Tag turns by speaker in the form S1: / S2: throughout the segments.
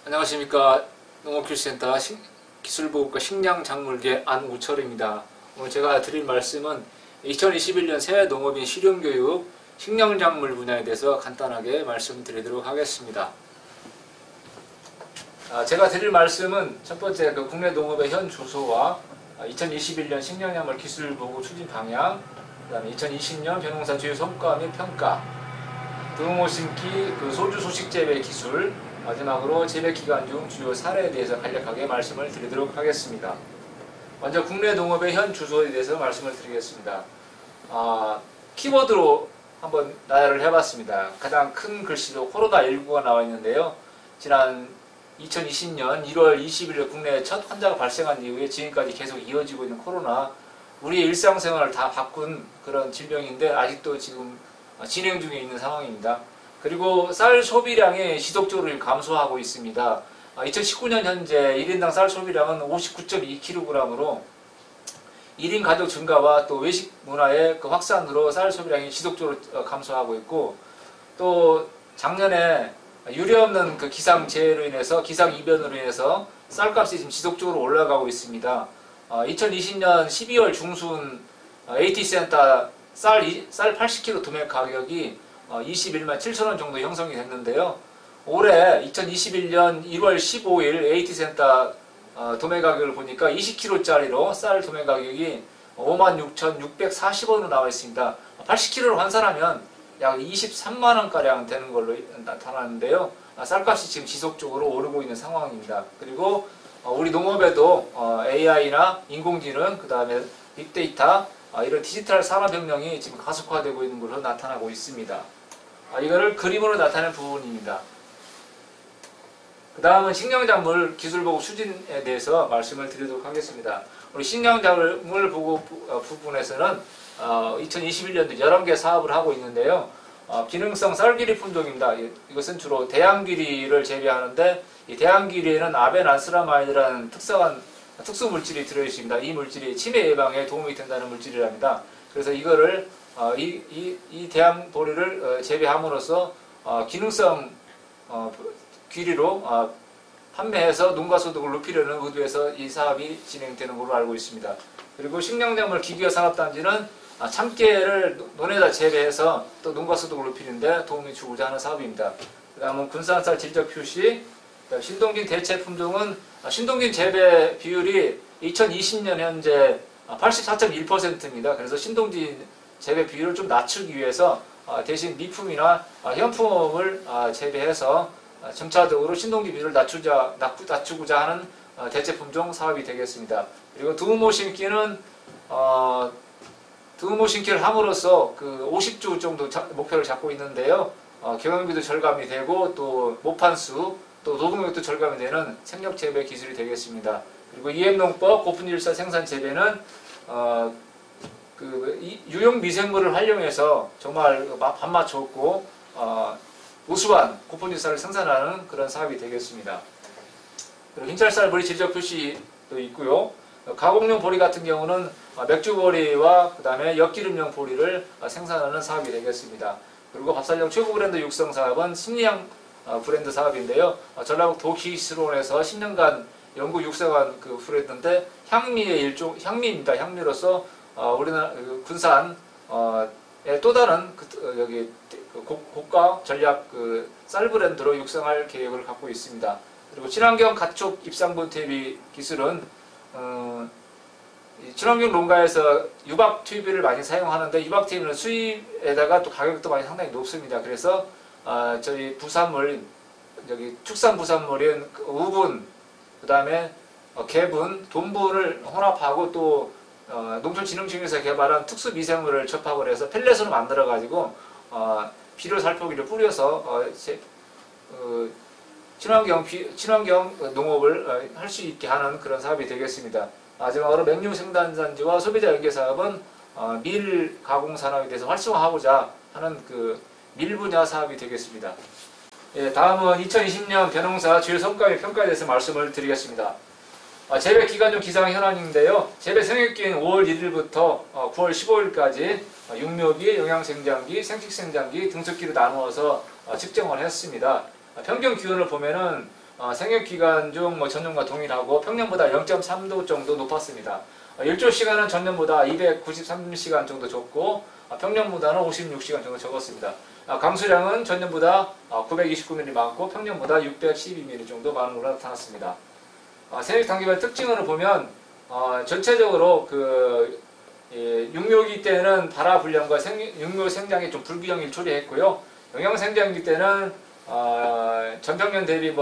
S1: 안녕하십니까. 농업기술센터 기술보급과 식량작물계 안우철입니다. 오늘 제가 드릴 말씀은 2021년 새해 농업인 실용교육 식량작물 분야에 대해서 간단하게 말씀드리도록 하겠습니다. 제가 드릴 말씀은 첫 번째 국내 농업의 현 주소와 2021년 식량작물 기술보급 추진 방향, 그 다음에 2020년 벼농사 주요 성과 및 평가, 두루모 심기 소주 소식 재배 기술, 마지막으로 재배 기간 중 주요 사례에 대해서 간략하게 말씀을 드리도록 하겠습니다. 먼저 국내 농업의 현 주소에 대해서 말씀을 드리겠습니다. 키워드로 한번 나열을 해봤습니다. 가장 큰 글씨로 코로나19가 나와 있는데요. 지난 2020년 1월 20일 국내에 첫 환자가 발생한 이후에 지금까지 계속 이어지고 있는 코로나, 우리의 일상생활을 다 바꾼 그런 질병인데 아직도 지금 진행 중에 있는 상황입니다. 그리고 쌀 소비량이 지속적으로 감소하고 있습니다. 2019년 현재 1인당 쌀 소비량은 59.2kg으로 1인 가족 증가와 또 외식 문화의 확산으로 쌀 소비량이 지속적으로 감소하고 있고, 또 작년에 유례없는 기상재해로 인해서 기상이변으로 인해서 쌀값이 지금 지속적으로 올라가고 있습니다. 2020년 12월 중순 AT센터 쌀 80kg 도매 가격이 21만 7천원 정도 형성이 됐는데요. 올해 2021년 1월 15일 AT센터 도매 가격을 보니까 20kg짜리로 쌀 도매 가격이 56,640원으로 나와 있습니다. 80kg로 환산하면 약 23만원가량 되는 걸로 나타나는데요. 쌀값이 지금 지속적으로 오르고 있는 상황입니다. 그리고 우리 농업에도 AI나 인공지능, 그 다음에 빅데이터, 이런 디지털 산업혁명이 지금 가속화되고 있는 걸로 나타나고 있습니다. 이거를 그림으로 나타낸 부분입니다. 그 다음은 식량작물 기술보급 추진에 대해서 말씀을 드리도록 하겠습니다. 우리 식량작물 보급 부분에서는 2021년도 11개 사업을 하고 있는데요. 기능성 쌀귀리 품종입니다. 이것은 주로 대양귀리를 재배하는데, 이 대양귀리에는 아벤안스라마이드라는 특수 물질이 들어있습니다. 이 물질이 치매 예방에 도움이 된다는 물질이랍니다. 그래서 이거를 이 대양 보리를 재배함으로써 기능성 귀리로 판매해서 농가 소득을 높이려는 의도에서 이 사업이 진행되는 걸로 알고 있습니다. 그리고 식량작물 기계화 산업단지는 참깨를 논에다 재배해서 또 농가 소득을 높이는데 도움이 주고자 하는 사업입니다. 그 다음은 군산쌀 질적 표시, 신동진 대체 품종은 신동진 재배 비율이 2020년 현재 84.1%입니다. 그래서 신동진 재배 비율을 좀 낮추기 위해서 대신 미품이나 현품을 재배해서 점차적으로 신동진 비율을 낮추고자 하는 대체 품종 사업이 되겠습니다. 그리고 두부모 심기는 두부모 심기를 함으로써 50주 정도 목표를 잡고 있는데요. 경영비도 절감이 되고 또 모판수, 또 노동력도 절감이 되는 생력 재배 기술이 되겠습니다. 그리고 EM농법 고품질쌀 생산 재배는 유용 미생물을 활용해서 정말 밥맛 좋고 우수한 고품질쌀을 생산하는 그런 사업이 되겠습니다. 그리고 흰쌀쌀 보리 질적 표시도 있고요. 가공용 보리 같은 경우는 맥주 보리와 그 다음에 엿기름용 보리를 생산하는 사업이 되겠습니다. 그리고 밥살용 최고 브랜드 육성 사업은 승리향 브랜드 사업인데요. 전라북 도기술원에서 10년간 연구 육성한 브랜드인데 향미입니다. 향미로서 우리나라 군산의 또 다른 고가 전략 쌀 브랜드로 육성할 계획을 갖고 있습니다. 그리고 친환경 가축 입상분 퇴비 기술은 친환경 농가에서 유박 퇴비를 많이 사용하는데, 유박 퇴비는 수입에다가 또 가격도 상당히 높습니다. 그래서 저희 부산물, 축산 부산물인 우분, 그 다음에 개분, 돈분을 혼합하고 또 농촌진흥청에서 개발한 특수 미생물을 접합을 해서 펠렛으로 만들어 가지고 비료 살포기를 뿌려서 친환경 농업을 할 수 있게 하는 그런 사업이 되겠습니다. 마지막으로 맹류 생산단지와 소비자 연계 사업은 밀 가공 산업에 대해서 활성화하고자 하는 밀 분야 사업이 되겠습니다. 다음은 2020년 벼농사 주요 성과 및 평가에 대해서 말씀을 드리겠습니다. 재배 기간 중 기상 현황인데요. 재배 생육기는 5월 1일부터 9월 15일까지 육묘기, 영양생장기, 생식생장기, 등속기로 나누어서 측정을 했습니다. 평균 기온을 보면은 생육기간 중 전년과 동일하고 평년보다 0.3도 정도 높았습니다. 일조시간은 전년보다 293시간 정도 적고 평년보다는 56시간 정도 적었습니다. 강수량은 전년보다 929mm 많고 평년보다 612mm 정도 많은 걸로 나타났습니다. 생육단기별 특징으로 보면 전체적으로 육묘기 때는 발화불량과 육묘 생장이 좀 불균형을 초래했고요. 영양생장기 때는 전평년 대비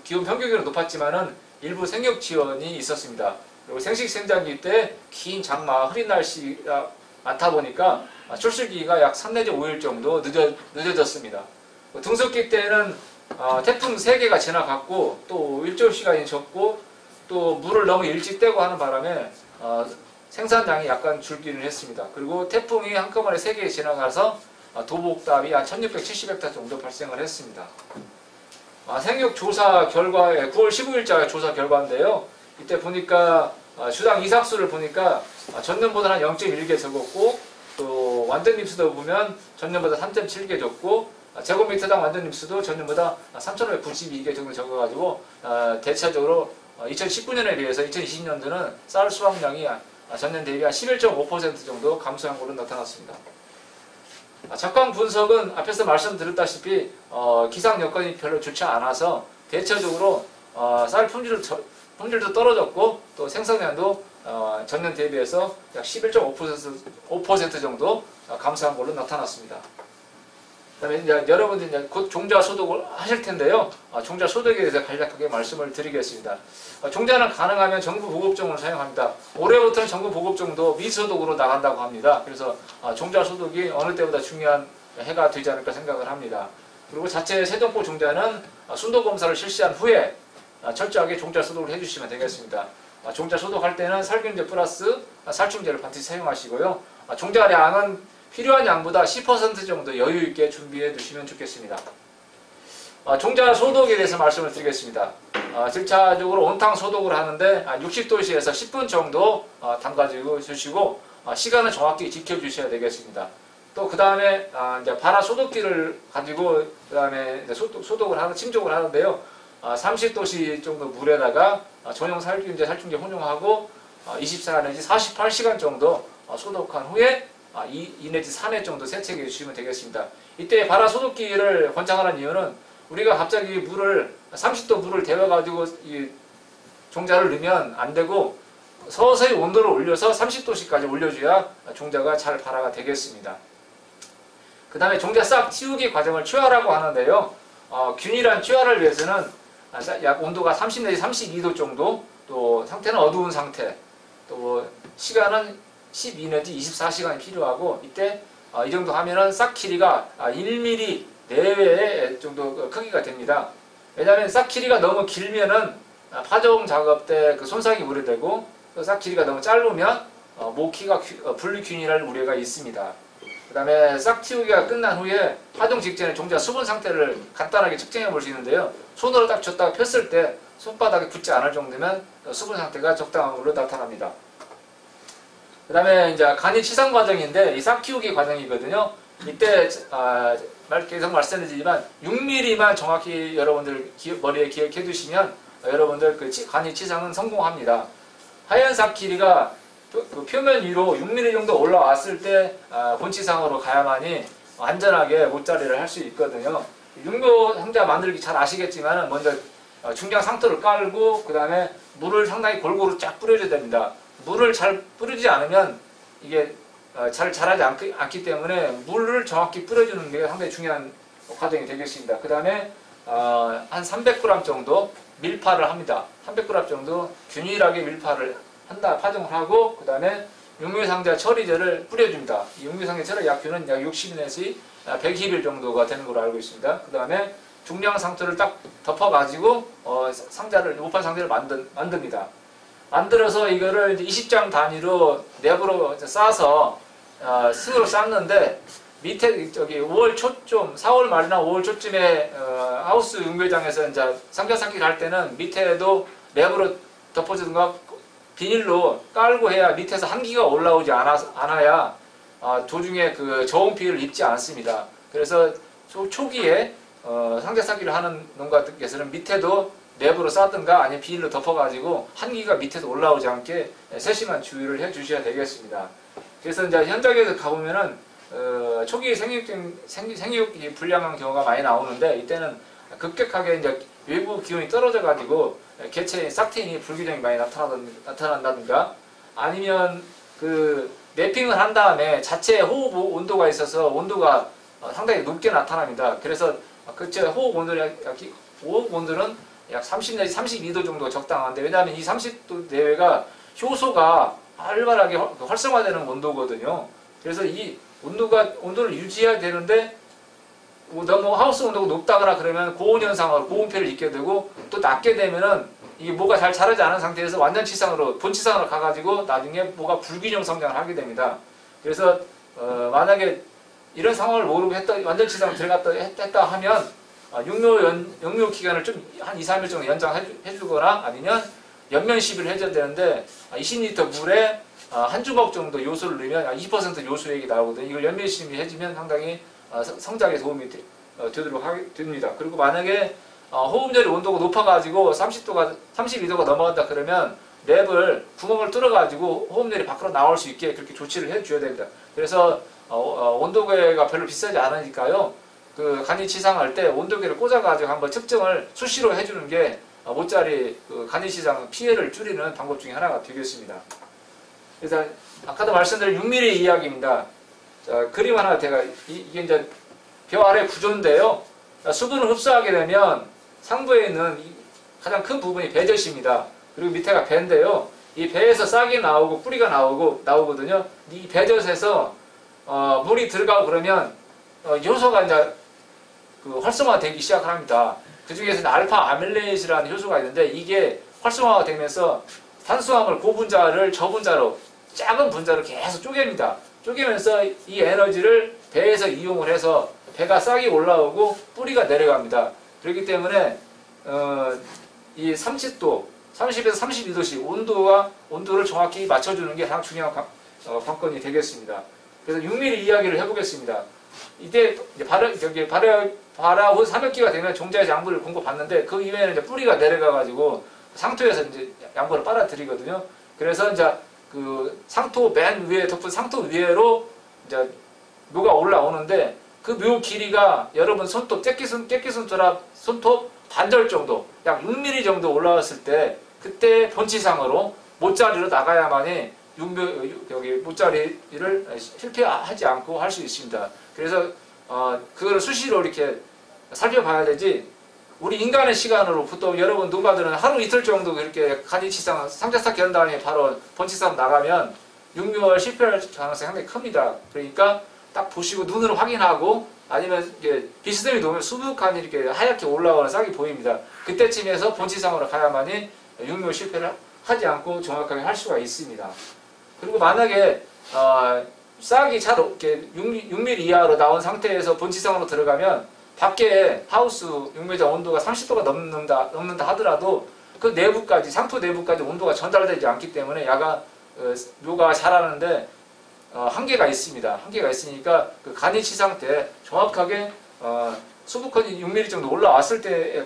S1: 기온 평균으로 높았지만은 일부 생육 지연이 있었습니다. 그리고 생식생장기 때 긴 장마, 흐린 날씨가 많다 보니까 출수기가 약 3 내지 5일 정도 늦어졌습니다. 등석기 때는 태풍 3개가 지나갔고 또 일조 시간이 적고 또 물을 너무 일찍 떼고 하는 바람에 생산량이 약간 줄기는 했습니다. 그리고 태풍이 한꺼번에 3개 지나가서 도복답이 한 1670헥타 정도 발생을 했습니다. 생육 조사 결과 9월 15일자 조사 결과인데요. 이때 보니까 주당 이삭수를 보니까 전년보다 한 0.1개 적었고 또 완전잎수도 보면 전년보다 3.7개 적고 제곱미터당 완전잎수도 전년보다 3,592개 정도 적어가지고 대체적으로 2019년에 비해서 2020년도는 쌀 수확량이 전년 대비 한 11.5% 정도 감소한 걸로 나타났습니다. 적강 분석은 앞에서 말씀드렸다시피 기상 여건이 별로 좋지 않아서 대체적으로 쌀 품질도 떨어졌고 또 생산량도 전년 대비해서 약 11.5% 정도 감소한 걸로 나타났습니다. 그다음에 이제 여러분들이 이제 곧 종자 소독을 하실 텐데요. 종자 소독에 대해서 간략하게 말씀을 드리겠습니다. 종자는 가능하면 정부 보급종을 사용합니다. 올해부터는 정부 보급종도 미소독으로 나간다고 합니다. 그래서 종자 소독이 어느 때보다 중요한 해가 되지 않을까 생각을 합니다. 그리고 자체 세동포 종자는 순도 검사를 실시한 후에 철저하게 종자 소독을 해주시면 되겠습니다. 종자 소독할 때는 살균제 플러스 살충제를 반드시 사용하시고요. 종자량은 필요한 양보다 10% 정도 여유 있게 준비해 두시면 좋겠습니다. 종자 소독에 대해서 말씀을 드리겠습니다. 1차적으로 온탕 소독을 하는데 60도씨에서 10분 정도 담가지고 주시고 시간은 정확히 지켜주셔야 되겠습니다. 또 그 다음에 이제 발화 소독기를 가지고 그 다음에 소독을 하는 침족을 하는데요. 30도씨 정도 물에다가 전용 살균제, 살충제 혼용하고 24 내지 48시간 정도 소독한 후에 2 내지 3회 정도 세척해 주시면 되겠습니다. 이때 발화 소독기를 권장하는 이유는 우리가 갑자기 30도 물을 데워가지고 이 종자를 넣으면 안 되고 서서히 온도를 올려서 30도씨까지 올려줘야 종자가 잘 발화가 되겠습니다. 그 다음에 종자 싹 틔우기 과정을 취화라고 하는데요. 균일한 취화를 위해서는 약 온도가 30 내지 32도 정도, 또 상태는 어두운 상태, 또 시간은 12 내지 24시간이 필요하고 이때 이 정도 하면은 싹 길이가 1mm 내외의 정도 크기가 됩니다. 왜냐하면 싹 길이가 너무 길면은 파종 작업 때 손상이 우려되고 싹 길이가 너무 짧으면 모키가 분리균일할 우려가 있습니다. 그 다음에 싹 틔우기가 끝난 후에 파종 직전에 종자 수분 상태를 간단하게 측정해 볼 수 있는데요. 손으로 딱 줬다가 폈을 때 손바닥에 붙지 않을 정도면 수분 상태가 적당한 걸로 나타납니다. 그 다음에 이제 간이 치상 과정인데 이 싹 키우기 과정이거든요. 이때 계속 말씀드리지만 6mm만 정확히 여러분들 머리에 기억해 두시면 여러분들 간이 치상은 성공합니다. 하얀 싹 길이가 그 표면 위로 6mm 정도 올라왔을 때 본치상으로 가야만이 안전하게 못자리를 할 수 있거든요. 육묘 상자 만들기 잘 아시겠지만 먼저 중장 상토를 깔고 그 다음에 물을 상당히 골고루 쫙 뿌려줘야 됩니다. 물을 잘 뿌리지 않으면 이게 잘 자라지 않기 때문에 물을 정확히 뿌려주는 게 상당히 중요한 과정이 되겠습니다. 그 다음에 한 300g 정도 밀파를 합니다. 300g 정도 균일하게 밀파를 파종을 하고 그 다음에 육묘상자 처리제를 뿌려줍니다. 이 육묘상자 처리 약효는 약 60일에서 120일 정도가 되는 걸로 알고 있습니다. 그 다음에 중량 상토를 딱 덮어가지고 모판 상자를 만듭니다. 만들어서 이거를 이제 20장 단위로 랩으로 싸서 승으로 쌓는데 밑에 5월 초쯤 4월 말이나 5월 초쯤에 하우스 육묘장에서 이제 상자 쌓기를 할 때는 밑에도 랩으로 덮어주든가 비닐로 깔고 해야 밑에서 한기가 올라오지 않아야 도중에 그 저온 피해를 입지 않습니다. 그래서 초기에 상자 쌓기를 하는 농가들께서는 밑에도 랩으로 싸든가 아니면 비닐로 덮어가지고 한기가 밑에서 올라오지 않게 세심한 주의를 해주셔야 되겠습니다. 그래서 이제 현장에서 가보면은 초기 생육이 불량한 경우가 많이 나오는데 이때는 급격하게 이제 외부 기온이 떨어져가지고 개체의 싹트인이 불균형이 많이 나타난다든가 아니면 그 랩핑을 한 다음에 자체 호흡 온도가 있어서 온도가 상당히 높게 나타납니다. 그래서 그제 호흡 온도는 약 30 내지 32도 정도가 적당한데 왜냐하면 이 30도 내외가 효소가 활발하게 활성화되는 온도거든요. 그래서 이 온도를 유지해야 되는데 너무 하우스 온도가 높다거나 그러면 고온 현상으로 고온폐를 입게 되고 또 낮게 되면은 이게 뭐가 잘 자라지 않은 상태에서 완전 치상으로 본치상으로 가가지고 나중에 뭐가 불균형 성장을 하게 됩니다. 그래서 만약에 이런 상황을 모르고 완전 치상으로 했다 하면 육묘 기간을 좀 한 2, 3일 정도 연장해주거나 아니면 연면 시비를 해줘야 되는데 20리터 물에 한 주먹 정도 요소를 넣으면 20% 요소액이 나오거든요. 이걸 연면 시비 해주면 상당히 성장에 도움이 되도록 됩니다. 그리고 만약에 호흡열이 온도가 높아가지고 32도가 넘어간다 그러면 랩을 구멍을 뚫어가지고 호흡열이 밖으로 나올 수 있게 그렇게 조치를 해줘야 됩니다. 그래서 온도계가 별로 비싸지 않으니까요. 그 간이 치상할 때 온도계를 꽂아가지고 한번 측정을 수시로 해주는 게 모짜리 그 간이 치상 피해를 줄이는 방법 중에 하나가 되겠습니다. 그래서 아까도 말씀드린 6mm 이야기입니다. 자, 그림 하나 이게 이제 벼 아래 구조인데요. 수분을 흡수하게 되면 상부에 있는 가장 큰 부분이 배젖입니다. 그리고 밑에가 배인데요. 이 배에서 싹이 나오고 뿌리가 나오거든요. 이 배젖에서 물이 들어가고 그러면 효소가 이제 그 활성화되기 시작을 합니다. 그 중에서는 알파 아밀레이즈라는 효소가 있는데 이게 활성화가 되면서 탄수화물 고분자를 저분자로 작은 분자로 계속 쪼갭니다. 쪼개면서 이 에너지를 배에서 이용을 해서 배가 싹이 올라오고 뿌리가 내려갑니다. 그렇기 때문에 이 30에서 32도씩 온도를 정확히 맞춰주는 게 가장 중요한 관건이 되겠습니다. 그래서 6mm 이야기를 해보겠습니다. 이때 발효 후 300기가 되면 종자에서 양분을 공급받는데 그 이후에는 이제 뿌리가 내려가가지고 상토에서 이제 양분을 빨아들이거든요. 그래서 이제 그 상토 맨 위에 덮은 상토 위에로 이제 묘가 올라오는데 그 묘 길이가 여러분 손톱 손톱 반절 정도 약 6mm 정도 올라왔을 때 그때 본치상으로 못자리로 나가야만이 못자리를 실패하지 않고 할 수 있습니다. 그래서 그거를 수시로 이렇게 살펴봐야 되지 우리 인간의 시간으로 보통 여러분 농가들은 하루 이틀 정도 그렇게 간이치상 상자싹 연 다음에 바로 본치상 나가면 6개월 실패할 가능성이 상당히 큽니다. 그러니까 딱 보시고 눈으로 확인하고 아니면 이게 비스듬히 놓으면 수북한 이렇게 하얗게 올라오는 싹이 보입니다. 그때쯤에서 본치상으로 가야만이 6개월 실패를 하지 않고 정확하게 할 수가 있습니다. 그리고 만약에 싹이 잘 이렇게 6mm 이하로 나온 상태에서 본치상으로 들어가면 밖에 하우스 육묘장 온도가 30도가 넘는다 하더라도 그 내부까지 상토 내부까지 온도가 전달되지 않기 때문에 묘가 자라는데 한계가 있습니다. 한계가 있으니까 그 간이치상 때 정확하게 수북한이 6mm 정도 올라왔을 때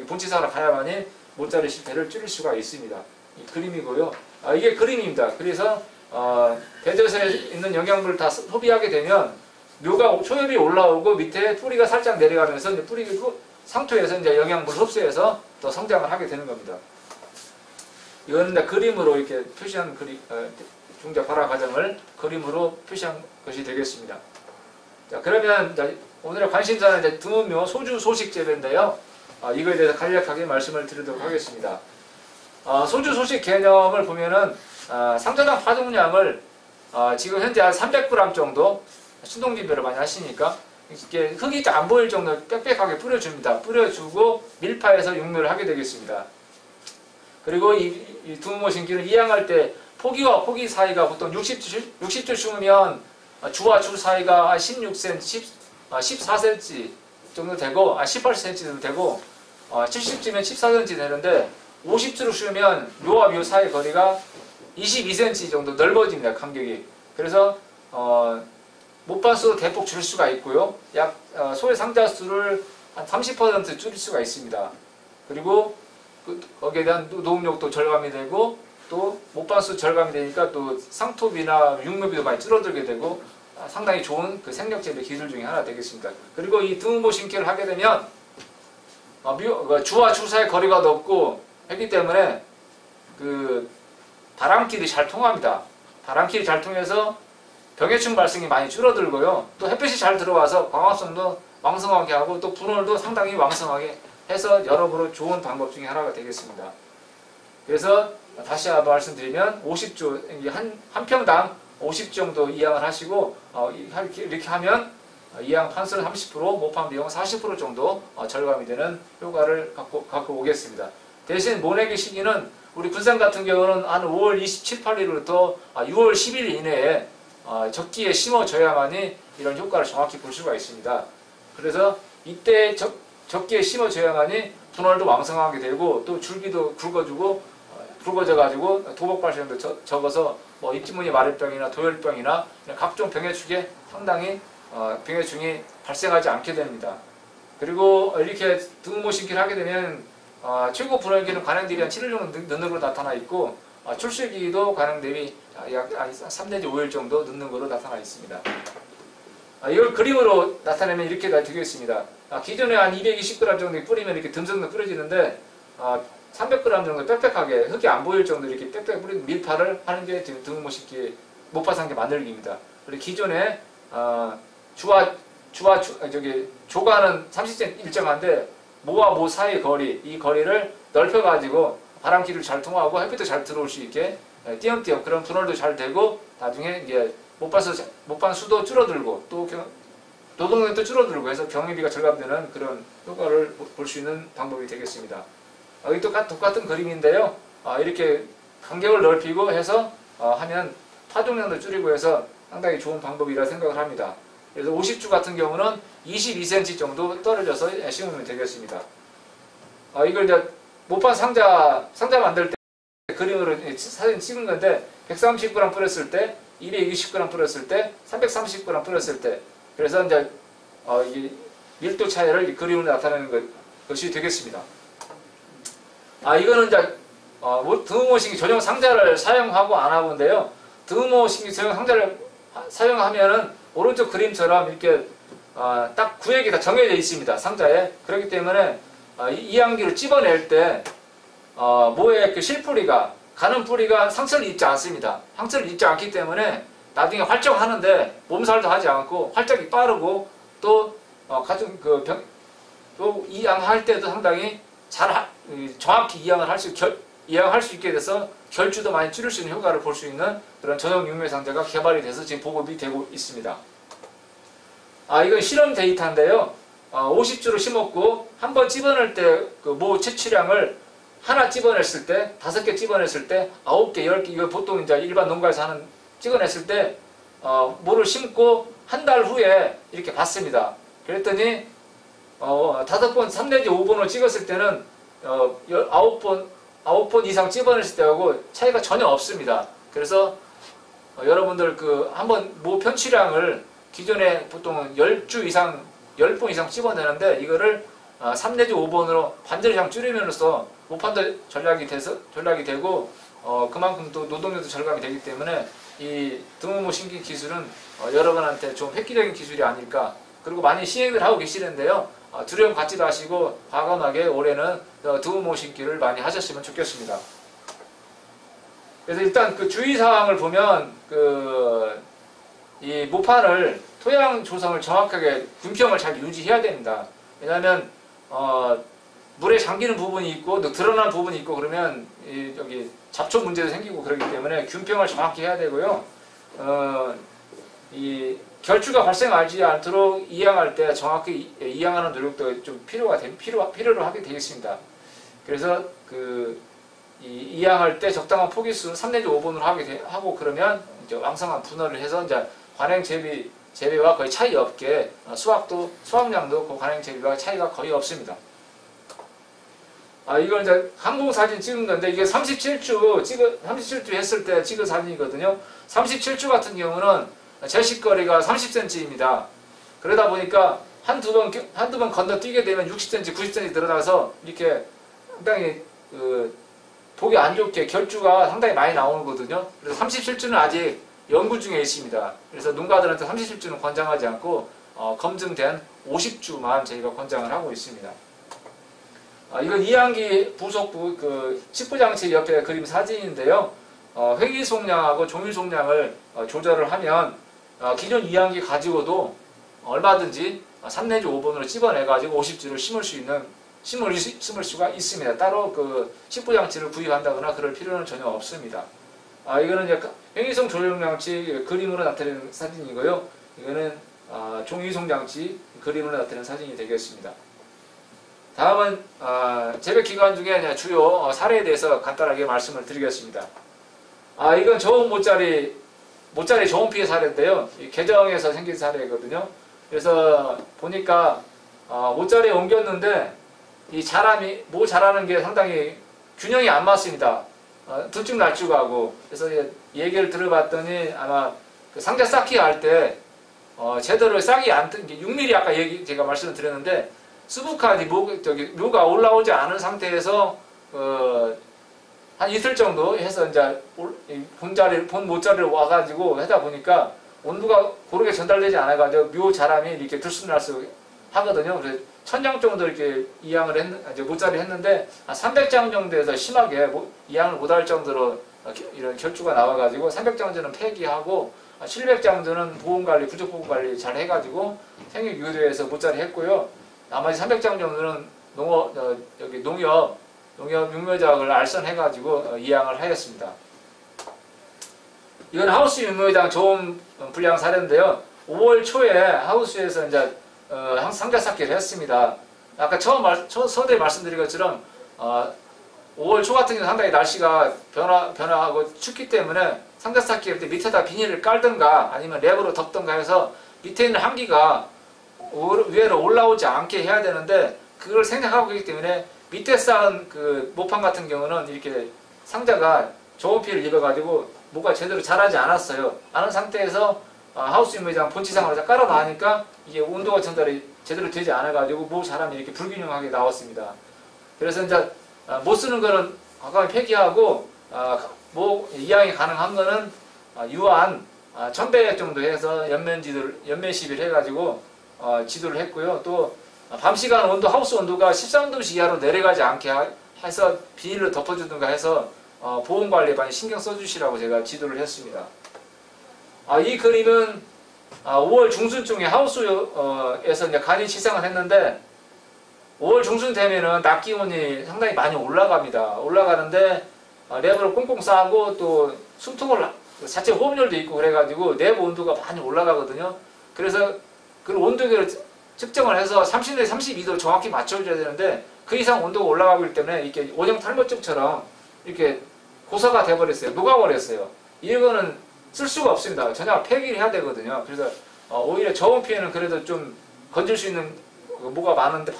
S1: 본치상으로 가야만이 못자리 실패를 줄일 수가 있습니다. 이 그림이고요. 이게 그림입니다. 그래서 배젖에 있는 영양분을 다 소비하게 되면 묘가 초엽이 올라오고 밑에 뿌리가 살짝 내려가면서 이제 상토에서 이제 영양분을 흡수해서 더 성장을 하게 되는 겁니다. 이거는 이제 그림으로 이렇게 표시한 종자 발화 과정을 그림으로 표시한 것이 되겠습니다. 자, 그러면 이제 오늘의 관심사는 이제 드문묘 소주 소식 재배인데요. 이거에 대해서 간략하게 말씀을 드리도록 하겠습니다. 소주 소식 개념을 보면은 상자당 파종량을 지금 현재 한 300g 정도 순동진배를 많이 하시니까 이렇게 흙이 안 보일 정도로 빽빽하게 뿌려줍니다. 뿌려주고 밀파해서 육묘를 하게 되겠습니다. 그리고 이 두모 신기는 이양할 때 포기와 포기 사이가 보통 60주 심으면 주와 주 사이가 한 16cm, 14cm 정도 되고 18cm 정도 되고 70주면 14cm 되는데 50주로 심으면 묘와 묘 사이 거리가 22cm 정도 넓어집니다. 간격이. 그래서 못반수로 대폭 줄 수가 있고요. 약 소의 상자 수를 한 30% 줄일 수가 있습니다. 그리고 거기에 대한 노동력도 절감이 되고 또 못반수 절감이 되니까 또 상토비나 육묘비도 많이 줄어들게 되고 상당히 좋은 그 생력재배 기술 중에 하나 되겠습니다. 그리고 이 등음모 심기를 하게 되면 주와 주 사이 거리가 높고 했기 때문에 그 바람길이 잘 통합니다. 바람길이 잘 통해서 병해충 발생이 많이 줄어들고요. 또 햇빛이 잘 들어와서 광합성도 왕성하게 하고 또 분월도 상당히 왕성하게 해서 여러모로 좋은 방법 중에 하나가 되겠습니다. 그래서 다시 한번 말씀드리면 50주, 한 평당 50주 정도 이양을 하시고 이렇게 하면 이양 판수는 30%, 모판 비용 40% 정도 절감이 되는 효과를 갖고 오겠습니다. 대신 모내기 시기는 우리 군산 같은 경우는 한 5월 27, 8일부터 6월 10일 이내에 적기에 심어줘야만이 이런 효과를 정확히 볼 수가 있습니다. 그래서 이때 적기에 심어줘야만이 분월도 왕성하게 되고 또 줄기도 굵어져가지고 도복 발생도 적어서 뭐 입지무늬 마를병이나 도열병이나 각종 병해충에 상당히 병해충이 발생하지 않게 됩니다. 그리고 이렇게 등음모 심기를 하게 되면 최고 분월기는 관행 대비 한 7일 정도 늦는 걸로 나타나 있고 출시기도 관행 대비 약 3 내지 5일 정도 늦는 걸로 나타나 있습니다. 이걸 그림으로 나타내면 이렇게 되겠습니다. 기존에 한 220g 정도 뿌리면 이렇게 듬성듬 뿌려지는데 300g 정도 빽빽하게 흙이 안 보일 정도 이렇게 빽빽 뿌린 밀파를 하는 게 등음모 심기 못파상계 만들기입니다. 그리고 기존에 조가는 30cm 일정한데 모와 모 사이 거리, 이 거리를 넓혀가지고 바람길을 잘 통하고 햇빛도 잘 들어올 수 있게 띄엄띄엄 그런 분월도 잘 되고 나중에 이제 못반 수도 줄어들고 또 노동력도 줄어들고 해서 경비가 절감되는 그런 효과를 볼 수 있는 방법이 되겠습니다. 여기 똑같은 그림인데요. 이렇게 간격을 넓히고 해서 하면 파종량도 줄이고 해서 상당히 좋은 방법이라 생각을 합니다. 그래서 50주 같은 경우는 22cm 정도 떨어져서 심으면 되겠습니다. 이걸 이제 못판 상자 만들 때 그림으로 사진 찍은 건데 130g 뿌렸을 때, 220g 뿌렸을 때, 330g 뿌렸을 때 그래서 이제 이 밀도 차이를 그림으로 나타내는 것이 되겠습니다. 이거는 이제 등음모 심기 전용 상자를 사용하고 안 하고인데요. 등음모 심기 전용 상자를 사용하면은 오른쪽 그림처럼 이렇게 딱 구획이 다 정해져 있습니다. 상자에. 그렇기 때문에 이양기로 찝어낼 때 모의 그 실뿌리가 가는 뿌리가 상처를 입지 않습니다. 상처를 입지 않기 때문에 나중에 활적하는데 몸살도 하지 않고 활적이 빠르고 또 또 이양할 때도 상당히 정확히 이양할 수 있게 돼서 결주도 많이 줄일 수 있는 효과를 볼 수 있는 그런 전용 육묘 상자가 개발이 돼서 지금 보급이 되고 있습니다. 이건 실험 데이터인데요. 50주로 심었고 한번 찝어낼 때 그 모 채취량을 하나 찝어냈을 때, 5개 찝어냈을 때, 9개, 10개, 이거 보통 이제 일반 농가에서 찍어냈을 때 모를 심고 한 달 후에 이렇게 봤습니다. 그랬더니 5번, 3 내지 5번을 찍었을 때는 9번 이상 찝어냈을 때하고 차이가 전혀 없습니다. 그래서 여러분들 한번 모 편취량을 기존에 보통 10주 이상, 10번 이상 찝어내는데 이거를 3 내지 5번으로 반절 이상 줄이면서 모판도 전략이 되고 그만큼 또 노동력도 절감이 되기 때문에 이 등음모 심기 기술은 여러분한테 좀 획기적인 기술이 아닐까. 그리고 많이 시행을 하고 계시는데요. 두려움 갖지 마시고 과감하게 올해는 등음모 심기를 많이 하셨으면 좋겠습니다. 그래서 일단 그 주의사항을 보면 이 모판을 토양 조성을 정확하게 균평을 잘 유지해야 됩니다. 왜냐하면 물에 잠기는 부분이 있고 드러난 부분이 있고 그러면 여기 잡초 문제도 생기고 그렇기 때문에 균평을 정확히 해야 되고요. 이 결주가 발생하지 않도록 이양할 때 정확히 이양하는 노력도 좀 필요로 하게 되겠습니다. 그래서 이양할 때 적당한 포기수 3 내지 5번으로 하고 그러면 이제 왕성한 분할을 해서 이제 관행 재배와 거의 차이 없게 수확량도 그 관행 재배와 차이가 거의 없습니다. 이걸 이제 항공사진 찍은 건데 이게 37주 했을 때 찍은 사진이거든요. 37주 같은 경우는 제식거리가 30cm입니다. 그러다 보니까 한두 번 건너뛰게 되면 60cm, 90cm 늘어나서 이렇게 상당히 그 보기 안 좋게 결주가 상당히 많이 나오거든요. 그래서 37주는 아직 연구 중에 있습니다. 그래서 농가들한테 37주는 권장하지 않고 검증된 50주만 저희가 권장을 하고 있습니다. 이건 이항기 부속부 그 식부장치 옆에 그림 사진인데요. 획일 속량하고 종일 속량을 조절을 하면 기존 이항기 가지고도 얼마든지 3 내지 5번으로 찝어내가지고 50주를 심을 수가 있습니다. 따로 그 식부장치를 구입한다거나 그럴 필요는 전혀 없습니다. 이거는 이제 횡일성 조절장치 그림으로 나타낸 사진이고요. 이거는 종이송 장치 그림으로 나타낸 사진이 되겠습니다. 다음은 재배 기간 중에 주요 사례에 대해서 간단하게 말씀을 드리겠습니다. 이건 저온 모짜리 저온 피해 사례인데요. 개정에서 생긴 사례거든요. 그래서 보니까 모짜리에 옮겼는데 이 모 자라는 게 상당히 균형이 안 맞습니다. 들쭉날쭉하고. 그래서 얘기를 들어봤더니 아마 그 상자 쌓기 할 때 제대로 싹이 안 튼 게 6mm 아까 제가 말씀을 드렸는데 수북하니 묘가 올라오지 않은 상태에서 한 이틀 정도 해서 이제 본 모짜리를 와가지고 하다 보니까 온도가 고르게 전달되지 않아가지고 묘 자람이 이렇게 들쑥날쑥 하거든요. 그래서 1000장 정도 이렇게 모짜리 했는데 한 300장 정도에서 심하게 이항을 못할 정도로 이런 결주가 나와가지고 300장전은 폐기하고 700장전은 보온관리, 부족 보온관리 잘 해가지고 생육 유도해서 모짜리 했고요. 나머지 300장 정도는 농협 육묘작을 알선해가지고 이항을 하였습니다. 이건 하우스 육묘장 좋은 분량 사례인데요. 5월 초에 하우스에서 이제 상자 쌓기를 했습니다. 아까 서두에 말씀드린 것처럼 5월 초 같은 경우는 상당히 날씨가 변화하고 춥기 때문에 상자 쌓기 할 때 밑에다 비닐을 깔든가 아니면 랩으로 덮든가 해서 밑에 있는 한기가 위로 올라오지 않게 해야 되는데 그걸 생략하고 있기 때문에 밑에 쌓은 그 모판 같은 경우는 이렇게 상자가 저온 피해를 입어가지고 뭐가 제대로 자라지 않았어요. 않은 상태에서 하우스 육묘장 본치상으로 깔아놔니까 이게 온도가 전달이 제대로 되지 않아가지고 모 자람이 이렇게 불균형하게 나왔습니다. 그래서 이제 못 쓰는 거는 과감히 폐기하고 이항이 가능한 거는 유한 1100 정도 해서 연면 시비를 해가지고 지도를 했고요. 또 밤 시간 온도 하우스 온도가 13도씨 이하로 내려가지 않게 해서 비닐로 덮어주든가 해서 보온 관리에 많이 신경 써주시라고 제가 지도를 했습니다. 이 그림은 5월 중순쯤에 하우스에서 이제 간이 치상을 했는데 5월 중순 되면은 낮 기온이 상당히 많이 올라갑니다. 올라가는데 랩으로 꽁꽁 싸고 또 숨통을 자체 호흡열도 있고 그래가지고 내부 온도가 많이 올라가거든요. 그래서 그 온도계를 측정을 해서 30도에 32도를 정확히 맞춰줘야 되는데 그 이상 온도가 올라가고 있기 때문에 이렇게 원형 탈모증처럼 이렇게 고사가 돼버렸어요. 녹아버렸어요. 이거는 쓸 수가 없습니다. 전혀 폐기를 해야 되거든요. 그래서 오히려 저온 피해는 그래도 좀 건질 수 있는 뭐가 많은데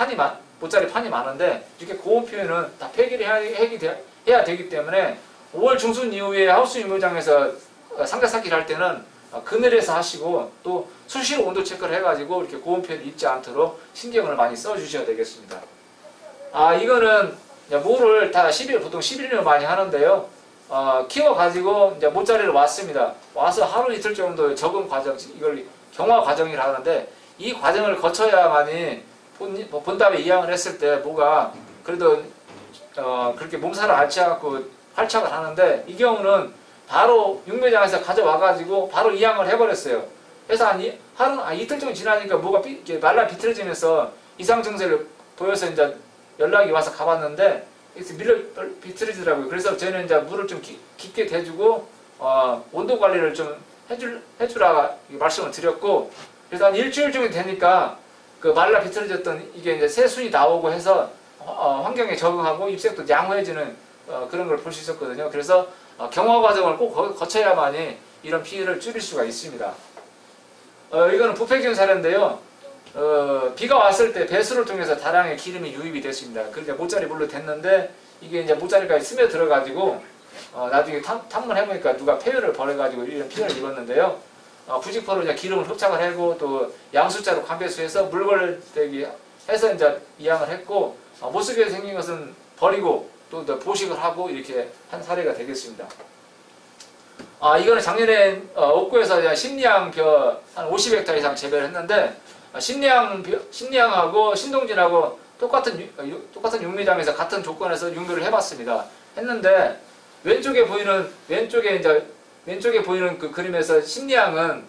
S1: 모짜리 판이 많은데 이렇게 고온 피해는 다 폐기를 해야 되기 때문에 5월 중순 이후에 하우스 육묘장에서 상자 쌓기를 할 때는 그늘에서 하시고 또 수시로 온도 체크를 해가지고 이렇게 고온 피해를 입지 않도록 신경을 많이 써주셔야 되겠습니다. 이거는 모를 다 보통 11년 많이 하는데요. 키워가지고 이제 모짜리를 왔습니다. 와서 하루 이틀 정도 적응 과정, 이걸 경화 과정이라 하는데 이 과정을 거쳐야만이 본답에 이항을 했을 때 뭐가 그래도 그렇게 몸살을 앓지 않고 활착을 하는데 이 경우는 바로 육묘장에서 가져와가지고 바로 이항을 해버렸어요. 그래서 이틀 정도 지나니까 뭐가 이렇게 말라 비틀어지면서 이상 증세를 보여서 이제 연락이 와서 가봤는데 밀려 비틀어지더라고요. 그래서 저희는 이제 물을 좀 깊게 대주고 온도 관리를 좀 해주라 말씀을 드렸고 그래서 한 일주일 정도 되니까 그 말라 비틀어졌던 이게 이제 새순이 나오고 해서 환경에 적응하고 잎색도 양호해지는 그런 걸 볼 수 있었거든요. 그래서 경화 과정을 꼭 거쳐야만이 이런 피해를 줄일 수가 있습니다. 이거는 부패균 사례인데요. 비가 왔을 때 배수를 통해서 다량의 기름이 유입이 됐습니다. 그러니까 모짜리 물로 됐는데 이게 이제 모짜리까지 스며들어가지고 나중에 탐문해보니까 누가 폐유를 버려가지고 이런 피해를 입었는데요. 부직포로 이제 기름을 흡착을 하고 또 양수자로 관배수해서 물걸레기 해서 이제 이항을 했고 못쓰게 생긴 것은 버리고 또 보식을 하고 이렇게 한 사례가 되겠습니다. 이거는 작년에 옥구에서 신리향벼 한 50헥타 이상 재배를 했는데 신리향하고 신동진하고 똑같은 육미장에서 같은 조건에서 육묘를 해봤습니다. 했는데 왼쪽에 보이는 그 그림에서 신리향하고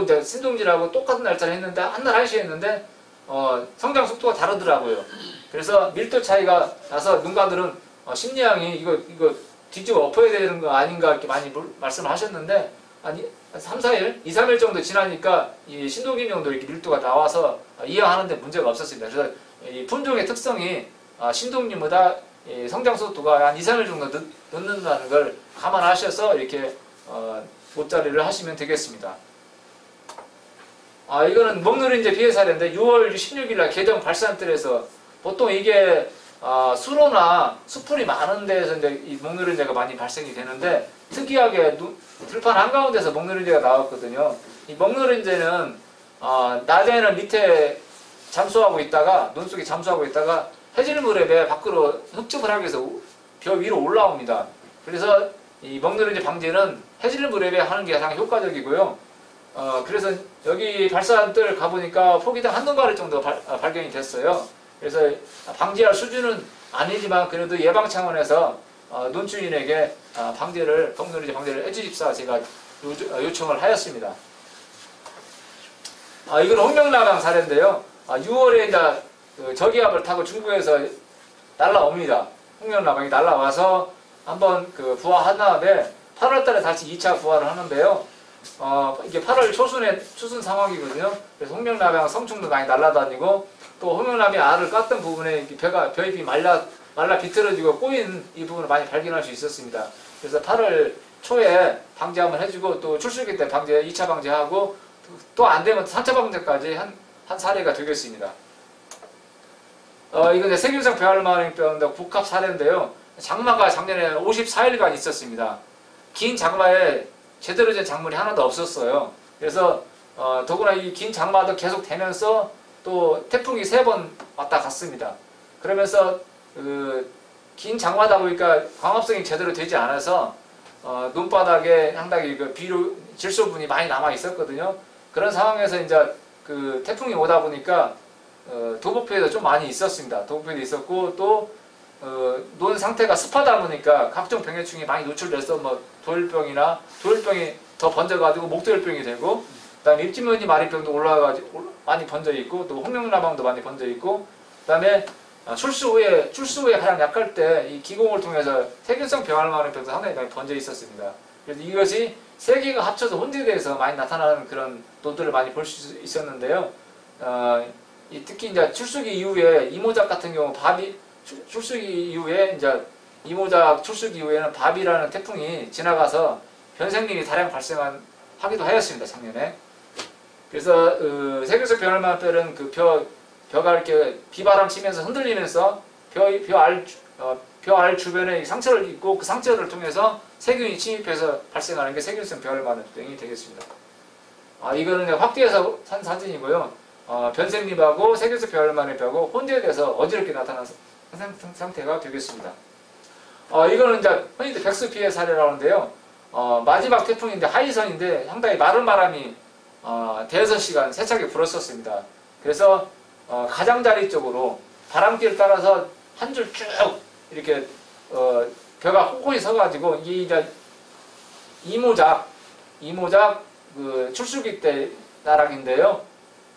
S1: 이제 신동진하고 똑같은 날짜를 했는데 한날 한시에 했는데 성장 속도가 다르더라고요. 그래서 밀도 차이가 나서 농가들은 신리향이 이거 뒤집어 엎어야 되는 거 아닌가 이렇게 많이 말씀을 하셨는데 아니 2, 3일 정도 지나니까 이 신동진 정도 이렇게 밀도가 나와서 이해하는데 문제가 없었습니다. 그래서 이 품종의 특성이 신동진보다 성장 속도가 한 2, 3일 정도 늦는다는 걸 감안하셔서 이렇게 모짜리를 하시면 되겠습니다. 이거는 먹누린제 비해 사례인데 6월 16일 날 개정 발산뜰에서 보통 이게 수로나 수풀이 많은 데에서 이제 이 먹누린제가 많이 발생이 되는데 특이하게 들판 한가운데서 먹누린제가 나왔거든요. 이 먹누린제는 낮에는 밑에 잠수하고 있다가 논 속에 잠수하고 있다가 해질물에 배 밖으로 흡집을 하기 위해서 벼 위로 올라옵니다. 그래서 이 먹누린제 방지는 해질물에 배 하는 게 가장 효과적이고요. 그래서 여기 발산뜰 가보니까 포기당 한두 마리 정도 발견이 됐어요. 그래서 방지할 수준은 아니지만 그래도 예방 차원에서 논주인에게 먹누린제 방지를 해주십사 제가 요청을 하였습니다. 이건 홍명나강 사례인데요. 6월에 이제 저기압을 타고 중국에서 날라옵니다. 홍명나강이 날라와서 한번 부화한 다음에 8월달에 다시 2차 부화를 하는데요. 이게 8월 추순 상황이거든요. 그래서 홍명나강 성충도 많이 날아다니고 또 홍명나무의 알을 깠던 부분에 벼잎이 말라 비틀어지고 꼬인 이 부분을 많이 발견할 수 있었습니다. 그래서 8월 초에 방지 한번 해주고 또 출수기 때 2차 방지하고 또 안 되면 3차 방지까지 한 사례가 되겠습니다. 이건 이제 세균성 배알마름병 복합 사례인데요. 장마가 작년에 54일간 있었습니다. 긴 장마에 제대로 된 작물이 하나도 없었어요. 그래서 더구나 이 긴 장마도 계속 되면서 또 태풍이 3번 왔다 갔습니다. 그러면서 긴 장마다 보니까 광합성이 제대로 되지 않아서 논바닥에 상당히 질소분이 많이 남아 있었거든요. 그런 상황에서 이제 태풍이 오다 보니까 도복피해도 좀 많이 있었습니다. 도복피해도 있었고 또 논 상태가 습하다 보니까 각종 병해충이 많이 노출돼서 도일병이 더 번져가지고 목도일병이 되고 그다음에 입지문지 마리병도 올라가지고 많이 번져 있고 또 홍명나방도 많이 번져 있고 그다음에 출수 후에 가장 약할 때 이 기공을 통해서 세균성 병알마름병도 상당히 많이 번져 있었습니다. 그래서 이것이 세 개가 합쳐서 혼재돼서 많이 나타나는 그런 논들을 많이 볼 수 있었는데요. 특히 이제 출수기 이후에 이모작 같은 경우 출수기 이후에 이모작 출수기 이후에는 바비라는 태풍이 지나가서 변생림이 다량 하기도 하였습니다. 작년에. 그래서 세균성 병알마름병은 벼가 이렇게 비바람 치면서 흔들리면서 벼 알 주변에 상처를 입고 그 상처를 통해서 세균이 침입해서 발생하는 게 세균성 벼알마름병이 되겠습니다. 이거는 확대해서 산 사진이고요. 변생잎하고 세균성 벼알마름병하고 혼재돼서 어지럽게 나타난 상태가 되겠습니다. 이거는 이제 흔히들 백수 피해 사례라고 하는데요. 마지막 태풍인데 하이선인데 상당히 마른 바람이 대여섯 시간 세차게 불었었습니다. 그래서 가장자리 쪽으로 바람길을 따라서 한 줄 쭉 이렇게 벼가 꼿꼿이 서가지고 이제 이모작 출수기 때 나락인데요.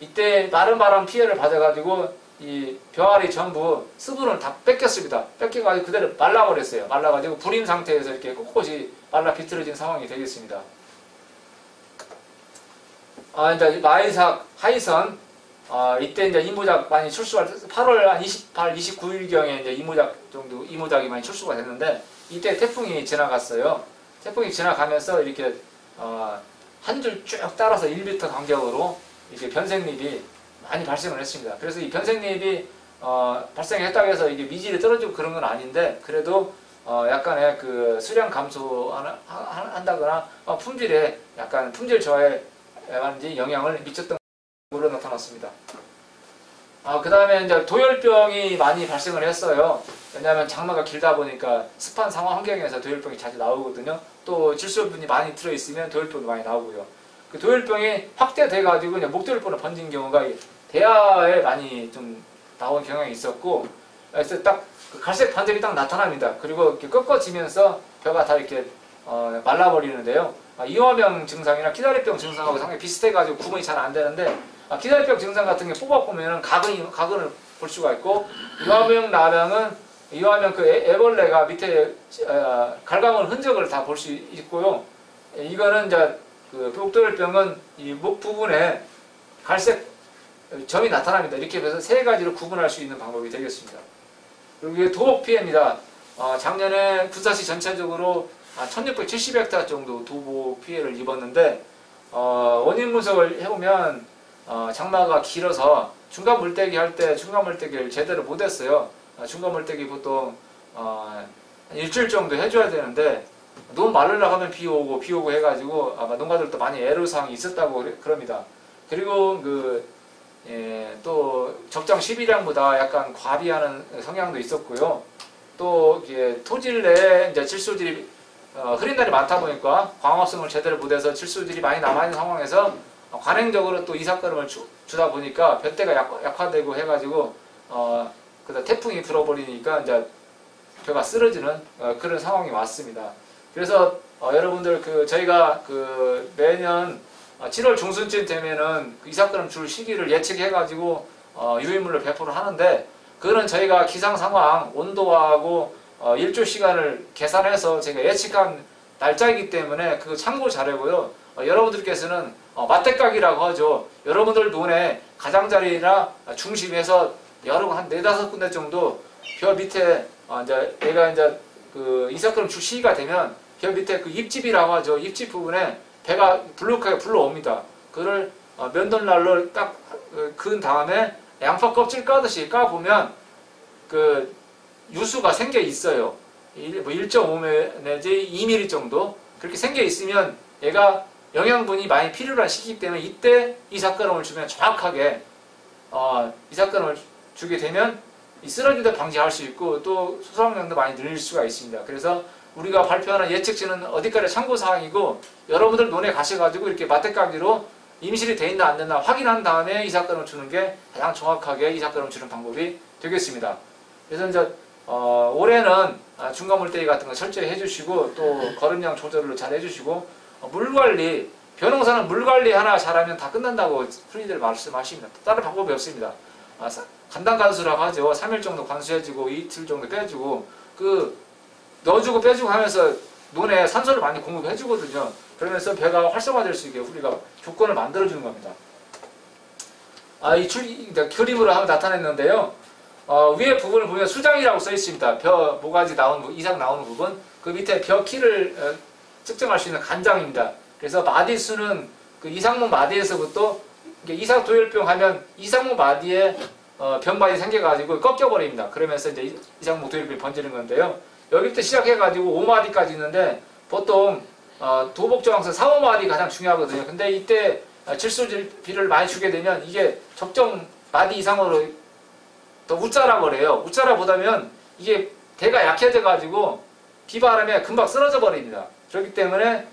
S1: 이때 마른 바람 피해를 받아가지고 이 벼알이 전부 수분을 다 뺏겼습니다. 뺏겨가지고 그대로 말라버렸어요. 말라가지고 불임 상태에서 이렇게 꼿꼿이 말라 비틀어진 상황이 되겠습니다. 이제 마이삭 하이선 이때 이제 이모작 많이 출수할 때 8월 한 28, 29일경에 이제 이모작이 많이 출수가 됐는데 이때 태풍이 지나갔어요. 태풍이 지나가면서 이렇게 한 줄 쭉 따라서 1m 간격으로 이렇게 변생잎이 많이 발생을 했습니다. 그래서 이 변생잎이 발생했다고 해서 이게 미질이 떨어지고 그런 건 아닌데 그래도 약간의 수량 감소한다거나 품질에 약간 품질 저하에 영향을 미쳤던 것으로 나타났습니다. 그 다음에 이제 도열병이 많이 발생을 했어요. 왜냐하면 장마가 길다 보니까 습한 상황 환경에서 도열병이 자주 나오거든요. 또 질소분이 많이 들어있으면 도열병도 많이 나오고요. 그 도열병이 확대돼가지고 그냥 목도열병으로 번진 경우가 대야에 많이 좀 나온 경향이 있었고, 그래서 딱 그 갈색 반점이 딱 나타납니다. 그리고 이렇게 꺾어지면서 벼가 다 이렇게 말라버리는데요. 이화병 증상이나 키다리병 증상하고 상당히 비슷해가지고 구분이 잘 안 되는데, 키다리병 증상 같은 게 뽑아보면은 가근을 볼 수가 있고, 이화병 그 애벌레가 밑에 갈가먹은 흔적을 다 볼 수 있고요. 이거는 이제 그 목도열병은 이 목 부분에 갈색 점이 나타납니다. 이렇게 해서 세 가지로 구분할 수 있는 방법이 되겠습니다. 그리고 이게 도복 피해입니다. 작년에 군사시 전체적으로 1670헥타 정도 도복 피해를 입었는데, 원인 분석을 해보면 장마가 길어서 중간 물때기 할 때 중간 물때기를 제대로 못했어요. 중간 물때기 보통 한 일주일 정도 해줘야 되는데, 너무 마르려고 하면 비 오고 해가지고 아마 농가들도 많이 애로사항이 있었다고 그럽니다. 그리고 또 적정 12량보다 약간 과비하는 성향도 있었고요. 또 토질 내에 이제 질소질이 흐린 날이 많다 보니까 광합성을 제대로 못해서 질소질이 많이 남아있는 상황에서 관행적으로 또 이삭거름을 주다 보니까 볕대가 약화되고 해가지고 그다음 태풍이 불어버리니까 이제 벼가 쓰러지는 그런 상황이 왔습니다. 그래서 여러분들 저희가 매년 7월 중순쯤 되면은 이삭거름 줄 시기를 예측해가지고 유인물을 배포를 하는데, 그거는 저희가 기상 상황, 온도하고 일조 시간을 계산해서 제가 예측한 날짜이기 때문에 그거 참고 자료고요. 여러분들께서는 맞대각이라고 하죠. 여러분들 눈에 가장자리나 중심에서 여러 한 4-5군데 정도 벼 밑에 얘가 그 이삭거름 줄 시기가 되면 벼 밑에 그 잎집이라고 하죠. 잎집 부분에 배가 불룩하게 불러옵니다. 그거를 면도날로 딱 그은 다음에 양파 껍질 까듯이 까보면 그 유수가 생겨 있어요. 1.5mm 내지 2mm 정도 그렇게 생겨 있으면 얘가 영양분이 많이 필요한 시기이기 때문에 이때 이삭거름을 주면 정확하게 이삭거름을 주게 되면 이 쓰러짐도 방지할 수 있고 또 수확량도 많이 늘릴 수가 있습니다. 그래서 우리가 발표하는 예측치는 어디까지 참고사항이고, 여러분들 논에 가셔가지고 이렇게 맞대가기로 임실이 돼 있나 안 되나 확인한 다음에 이삭거름을 주는 게 가장 정확하게 이삭거름을 주는 방법이 되겠습니다. 그래서 이제 올해는 중간 물때기 같은 거 철저히 해주시고, 또 거름량 조절을 잘 해주시고, 물관리, 벼농사는 물관리 하나 잘하면 다 끝난다고 흔히들 말씀하십니다. 다른 방법이 없습니다. 간단 관수라고 하죠. 3일 정도 관수해주고 이틀 정도 빼주고 넣어주고 빼주고 하면서 논에 산소를 많이 공급해주거든요. 그러면서 벼가 활성화될 수 있게 우리가 조건을 만들어주는 겁니다. 이 그림으로 한번 나타냈는데요. 위에 부분을 보면 수장이라고 써 있습니다. 벼 모가지 이상 나오는 부분. 그 밑에 벼 키를 측정할 수 있는 간장입니다. 그래서 마디수는 그 이상목 마디에서부터 이삭 도열병 하면 이상목 마디에 변발이 생겨가지고 꺾여버립니다. 그러면서 이제 이상목 도열병이 번지는 건데요. 여기부터 시작해가지고 5마디까지 있는데, 보통 도복저항성 3-5마디 가장 중요하거든요. 근데 이때 질소비를 많이 주게 되면 이게 적정 마디 이상으로 더 웃자라 그래요. 웃자라 보다면 이게 대가 약해져가지고 비바람에 금방 쓰러져 버립니다. 그렇기 때문에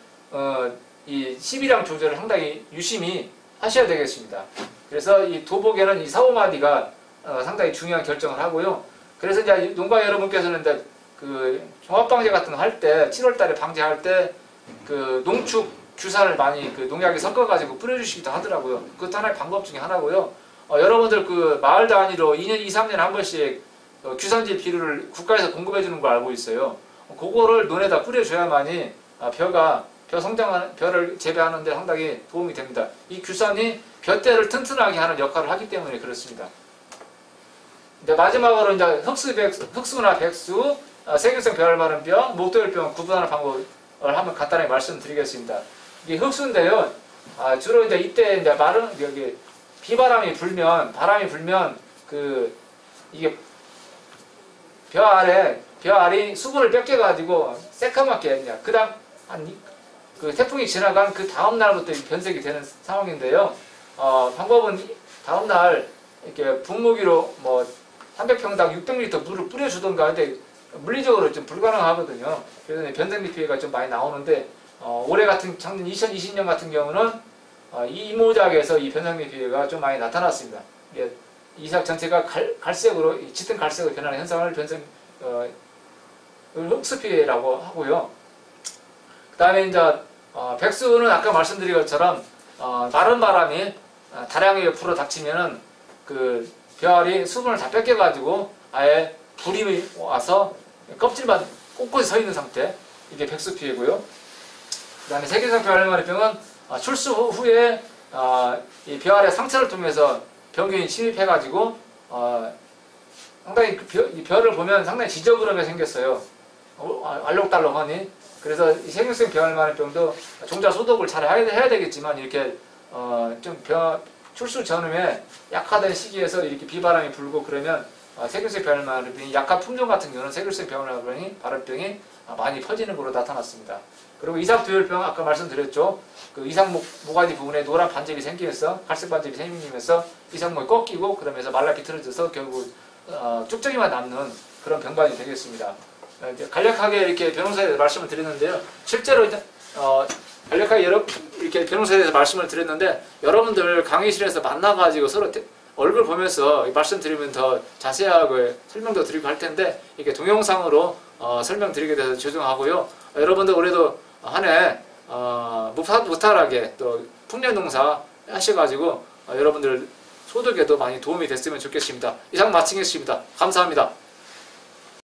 S1: 이 12량 조절을 상당히 유심히 하셔야 되겠습니다. 그래서 이 도복에는 이 4-5마디가 상당히 중요한 결정을 하고요. 그래서 이제 농가 여러분께서는 이제 그 종합방제 같은 거 할 때 7월달에 방제할 때 그 농축 규산을 많이 그 농약에 섞어가지고 뿌려주시기도 하더라고요. 그것도 하나의 방법 중에 하나고요. 여러분들 그 마을 단위로 2년, 2, 3년에 한 번씩 규산지 비료를 국가에서 공급해 주는 걸 알고 있어요. 그거를 논에다 뿌려줘야만이 벼를 재배하는 데 상당히 도움이 됩니다. 이 규산이 벼대를 튼튼하게 하는 역할을 하기 때문에 그렇습니다. 이제 마지막으로 이제 흑수나 백수, 세균성 벼를 마른 벼, 목도열병 구분하는 방법을 한번 간단하게 말씀드리겠습니다. 이게 흑수인데요. 주로 이제 이때 이제 바람이 불면 이게 벼 알이 수분을 뺏겨가지고 새까맣게 그냥 그다음 태풍이 지나간 그 다음 날부터 변색이 되는 상황인데요. 방법은 다음 날 이렇게 분무기로 300평당 600리터 물을 뿌려주던가 하는데 물리적으로 좀 불가능하거든요. 그래서 변성기 피해가 좀 많이 나오는데 올해 같은 작년 2020년 같은 경우는 이 이모작에서 이 변성기 피해가 좀 많이 나타났습니다. 이삭 전체가 갈색으로 짙은 갈색으로 변하는 현상을 흑수 피해라고 하고요. 그 다음에 이제 백수는 아까 말씀드린 것처럼 마른 바람이 다량의 옆으로 닥치면은 그 벼알이 수분을 다 뺏겨가지고 아예 불이 와서 껍질만 꼿꼿이 서 있는 상태, 이게 백수 피해고요. 그 다음에 세균성 벼알마리병은 출수 후에 이 벼알의 상처를 통해서 병균이 침입해가지고 상당히 이 벼를 보면 상당히 지저분하게 생겼어요. 알록달록하니. 그래서 이 세균성 벼알마리병도 종자 소독을 잘 해야 되겠지만 이렇게 좀 출수 전후에 약하던 시기에서 이렇게 비바람이 불고 그러면 세균성 벼알마리병이 약한 품종 같은 경우는 세균성 벼알마리병이 많이 퍼지는 걸로 나타났습니다. 그리고 이삭두열병 아까 말씀드렸죠. 그 이삭모가지 부분에 노란 반점이 생기면서 갈색 반점이 생기면서 이삭목이 꺾이고 그러면서 말라 비틀어져서 결국 쭉정이만 남는 그런 병반이 되겠습니다. 이제 간략하게 이렇게 변호사에 대해서 말씀을 드렸는데요. 실제로 이제 간략하게 이렇게 변호사에 대해서 말씀을 드렸는데 여러분들 강의실에서 만나가지고 서로 얼굴 보면서 말씀드리면 더 자세하게 설명도 드리고 할 텐데 이렇게 동영상으로 설명드리게 돼서 죄송하고요. 여러분들 올해도 한 해 무탈하게 또 풍년농사 하셔가지고 여러분들 소득에도 많이 도움이 됐으면 좋겠습니다. 이상 마치겠습니다. 감사합니다.